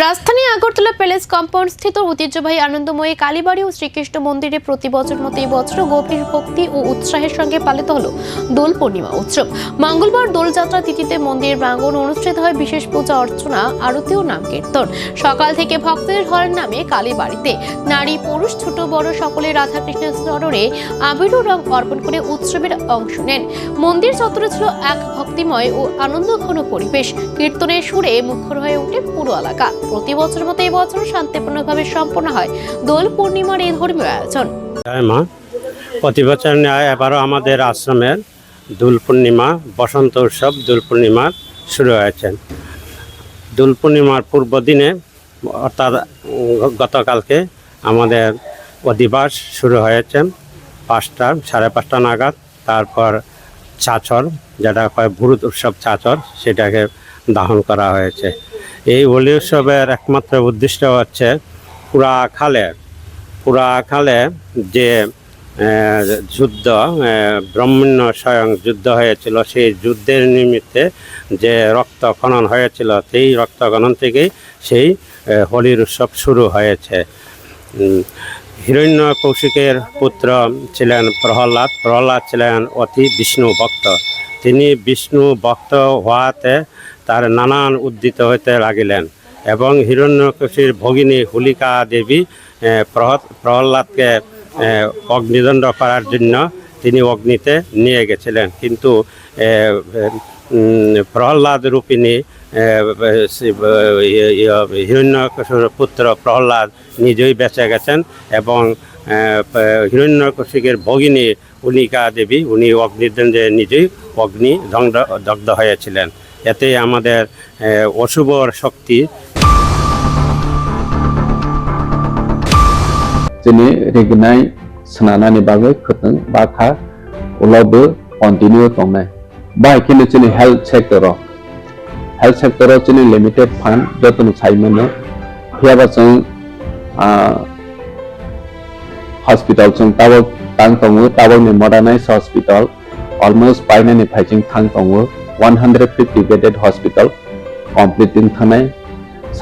রাজধানী Agartala palace compound স্থিত ঐতিহ্যবাহী আনন্দময়ী কালীবাড়ি ও শ্রীকৃষ্ণ মন্দিরে প্রতি বছর মতো এই বছর গভীর ভক্তি ও উৎসাহের সঙ্গে পালিত হলো দোল পূর্ণিমা উৎসব। মঙ্গলবার দোলযাত্রা তিথিতে মন্দির প্রাঙ্গণ অনুষ্ঠিত হয় বিশেষ পূজা অর্চনা, আরতি ও নাম কীর্তন। সকাল থেকে ভক্তের ঢল নামে কালীবাড়িতে। নারী পুরুষ ছোট বড় সকলে রাধাকৃষ্ণের চরণে আবির ও রং অর্পণ করে উৎসবের অংশ নেন। মন্দির চত্বরে ছিল এক ভক্তিময় ও আনন্দঘন পরিবেশ। কীর্তনের সুরে মুখর হয়ে ওঠে পুরো এলাকা। প্রতি বছর মতো এই বছর শান্তিপূর্ণভাবে সম্পন্ন হয় দোল পূর্ণিমার এই ধর্মীয় আয়োজন। প্রতি বছর ন্যায় এবারও আমাদের আশ্রমের দোল পূর্ণিমা বসন্ত উৎসব দোল পূর্ণিমার শুরু হয়েছে। দোল পূর্ণিমার পূর্ব দিনে অর্থাৎ গতকালকে আমাদের অধিবাস শুরু হয়েছে 5:30 নাগাদ। তারপর চাচর, যেটা হয় ভুরুত উৎসব চাচর, সেটাকে দাহন করা হয়েছে। এই হোলি উৎসবের একমাত্র উদ্দেশ্য হচ্ছে পুরাকালে যে যুদ্ধ, ব্রহ্মণ্য স্বয়ং যুদ্ধ হয়েছিল, সেই যুদ্ধের নিমিত্তে যে রক্তখনন হয়েছিল, সেই রক্তখনন থেকেই সেই হোলির উৎসব শুরু হয়েছে। হিরণ্যকৌশিকের পুত্র ছিলেন প্রহ্লাদ ছিলেন অতি বিষ্ণু ভক্ত। তিনি বিষ্ণু ভক্ত হওয়াতে তার নানান উদ্দীত হইতে লাগিলেন এবং হিরণ্যকশির ভগিনী হোলিকা দেবী প্রহ্লাদকে অগ্নিদণ্ড করার জন্য তিনি অগ্নিতে নিয়ে গেছিলেন। কিন্তু প্রহ্লাদ রূপিণী হিরণ্যকশির পুত্র প্রহ্লাদ নিজেই বেঁচে গেছেন এবং হিরণ্যকশিকের ভগিনী হোলিকা দেবী উনি অগ্নিদণ্ডে নিজেই দগ্ধ হয়েছিলেন। এতে আমাদের অশুভ শক্তি जोंनि रेगनाय सनानानि बागै खोथों बाखा उलावबो कन्टिन्यू दंनाय बाहायखिनो जोंनि हेल्थ सेक्टराव जोंनि लिमिटेड फान्ड जतन साइमोनो हियाबा जों हस्पिटाल जों टावर तां दङो टावरनि मडार्नाइज हस्पिटाल अलमोस्ट बायनायनि फाइजिं थां दङो 150 बेडेड हस्पिटाल कमप्लिटिं थानाय